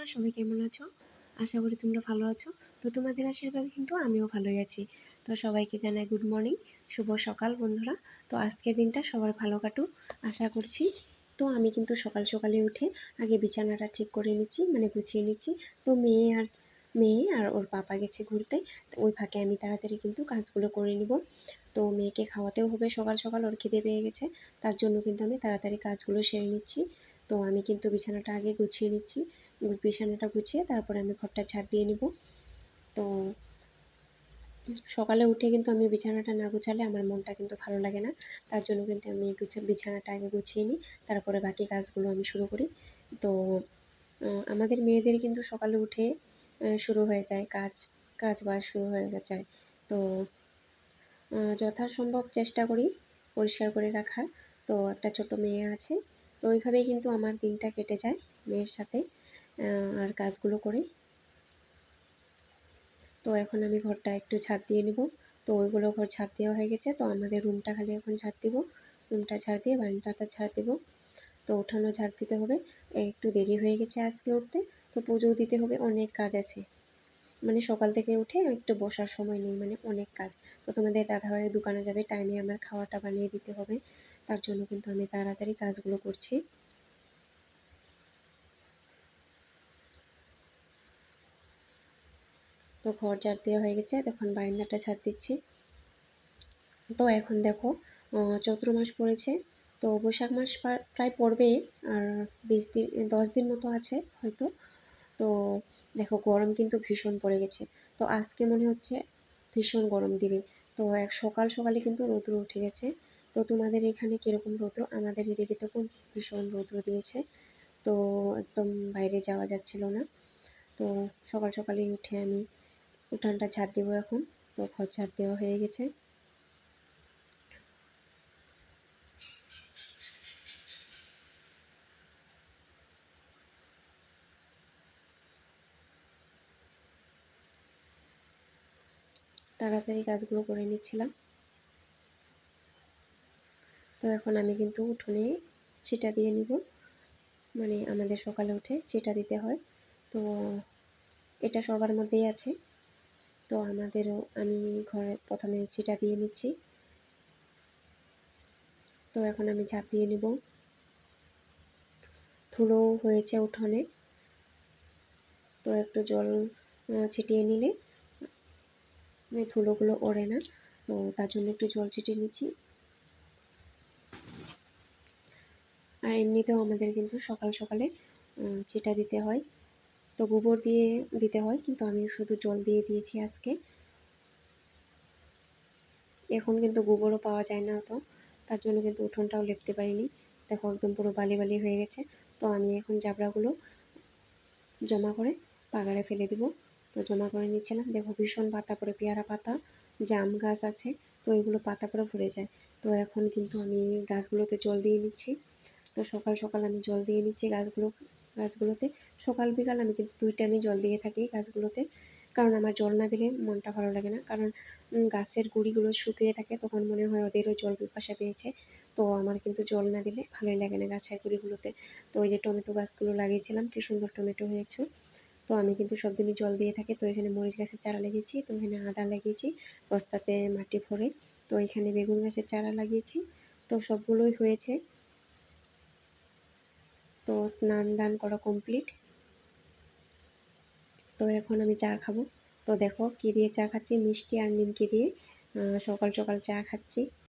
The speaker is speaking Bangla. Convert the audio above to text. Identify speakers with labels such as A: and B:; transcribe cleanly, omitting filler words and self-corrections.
A: বন্ধুরা, সবাই কেমন আছো? আশা করি তোমরা ভালো আছো। তো তোমাদের আশীর্বাদে কিন্তু আমিও ভালোই আছি। তো সবাইকে জানাই গুড মর্নিং, শুভ সকাল বন্ধুরা। তো আজকের দিনটা সবার ভালো কাটুক আশা করছি। তো আমি কিন্তু সকাল সকালে উঠে আগে বিছানাটা ঠিক করে নিচ্ছি, মানে গুছিয়ে নিচ্ছি। তো মেয়ে আর ওর পাপা গেছে ঘুরতে, তো ওই ফাঁকে আমি তাড়াতাড়ি কিন্তু কাজগুলো করে নিব। তো মেয়েকে খাওয়াতেও হবে সকাল সকাল, ওর খিদে পেয়ে গেছে, তার জন্য কিন্তু আমি তাড়াতাড়ি কাজগুলো সেরে নিচ্ছি। তো আমি কিন্তু বিছানাটা আগে গুছিয়ে নিচ্ছি। বিছানাটা গুছিয়ে তারপরে আমি ঘরটা ঝাড় দিয়ে নিব। তো সকালে উঠে কিন্তু আমি বিছানাটা না গুছালে আমার মনটা কিন্তু ভালো লাগে না। তার জন্য কিন্তু আমি বিছানাটা আগে গুছিয়ে নিই, তারপরে বাকি কাজগুলো আমি শুরু করি। তো আমাদের মেয়েদের কিন্তু সকালে উঠে শুরু হয়ে যায় কাজ বাজ শুরু হয়ে যায়। তো যথাসম্ভব চেষ্টা করি পরিষ্কার করে রাখার। তো একটা ছোট মেয়ে আছে, তো ওইভাবেই কিন্তু আমার দিনটা কেটে যায় মেয়ের সাথে আর কাজগুলো করে। তো এখন আমি ঘরটা একটু ঝাড় দিয়ে নিব। তো ওইগুলো ঘর ঝাড় দেওয়া হয়ে গেছে, তো আমাদের রুমটা খালি এখন ঝাড় দিব। রুমটা ঝাড় দিয়ে বারান্দাটা ঝাড় দিব। তো উঠানো ঝাড় দিতে হবে। একটু দেরি হয়ে গেছে আজকে উঠতে, তো পুজোও দিতে হবে, অনেক কাজ আছে। মানে সকাল থেকে উঠে একটু বসার সময় নেই, মানে অনেক কাজ। তো তোমাদের দাদাভাইয়ের দোকানে যাবে, টাইমে আমার খাওয়াটা বানিয়ে দিতে হবে, তার জন্য কিন্তু আমি তাড়াতাড়ি কাজগুলো করছি। তো ঘর ঝাড় দেওয়া হয়ে গেছে, এখন বারান্দাটা ঝাড় দিচ্ছি। তো এখন দেখো চৈত্র মাস পড়েছে, তো বৈশাখ মাস প্রায় পড়বে আর 20 দিন 10 দিন মতো আছে হয়তো। তো দেখো গরম কিন্তু ভীষণ পড়ে গেছে। তো আজকে মনে হচ্ছে ভীষণ গরম দিবে। তো সকাল সকালে কিন্তু রৌদ্র উঠে গেছে। তো তোমাদের এখানে কীরকম রৌদ্র? আমাদের এদিকে তো খুব ভীষণ রৌদ্র দিয়েছে। তো একদম বাইরে যাওয়া যাচ্ছিল না। তো সকাল সকালেই উঠে আমি উঠানটা ঝাড় দেবো এখন। তো ঘর ঝাড় দেওয়া হয়ে গেছে। তাড়াতাড়ি কাজগুলো করে নিচ্ছিলাম। তো এখন আমি কিন্তু উঠোনে ছিটা দিয়ে নিব, মানে আমাদের সকালে উঠে ছিটা দিতে হয়। তো এটা সবার মধ্যেই আছে। তো আমাদেরও আমি ঘরে প্রথমে ছিটা দিয়ে নিচ্ছি। তো এখন আমি ঝাঁট দিয়ে নিব। ধুলোও হয়েছে উঠোনে, তো একটু জল ছিটিয়ে নিলে ধুলোগুলো ওড়ে না। তো তার জন্য একটু জল ছিটিয়ে নিচ্ছি। আর এমনিতেও আমাদের কিন্তু সকাল সকালে ছিটা দিতে হয়। তো গোবর দিয়ে দিতে হয়, কিন্তু আমি শুধু জল দিয়ে দিয়েছি আজকে। এখন কিন্তু গোবরও পাওয়া যায় না অত, তার জন্য কিন্তু উঠোনটাও লেপতে পারিনি। দেখো একদম পুরো বালি বালি হয়ে গেছে। তো আমি এখন জাবড়াগুলো জমা করে বাগারে ফেলে দিব। তো জমা করে নিচ্ছিলাম। দেখো ভীষণ পাতা পড়ে, পেয়ারা পাতা, জাম গাছ আছে, তো এগুলো পাতা পড়ে ভরে যায়। তো এখন কিন্তু আমি গাছগুলোতে জল দিয়ে নিচ্ছি। তো সকাল সকাল আমি জল দিয়ে নিচ্ছি গাছগুলোতে। সকাল বিকাল আমি কিন্তু 2 টাইমই জল দিয়ে থাকি গাছগুলোতে, কারণ আমার জল না দিলে মনটা ভালো লাগে না। কারণ গাছের গুঁড়িগুলো শুকিয়ে থাকে, তখন মনে হয় ওদেরও জল পিপাসা পেয়েছে। তো আমার কিন্তু জল না দিলে ভালোই লাগে না গাছের গুঁড়িগুলোতে। তো ওই যে টমেটো গাছগুলো লাগিয়েছিলাম, কি সুন্দর টমেটো হয়েছে। তো আমি কিন্তু সব দিনই জল দিয়ে থাকি। তো এখানে মরিচ গাছের চারা লাগিয়েছি, তো এখানে আদা লাগিয়েছি বস্তাতে মাটি ভরে। তো এখানে বেগুন গাছের চারা লাগিয়েছি। তো সবগুলোই হয়েছে। তো স্নান দান করা কমপ্লিট। তো এখন আমি চা খাবো। তো দেখো কী দিয়ে চা খাচ্ছি, মিষ্টি আর নিমকি দিয়ে সকাল সকাল চা খাচ্ছি।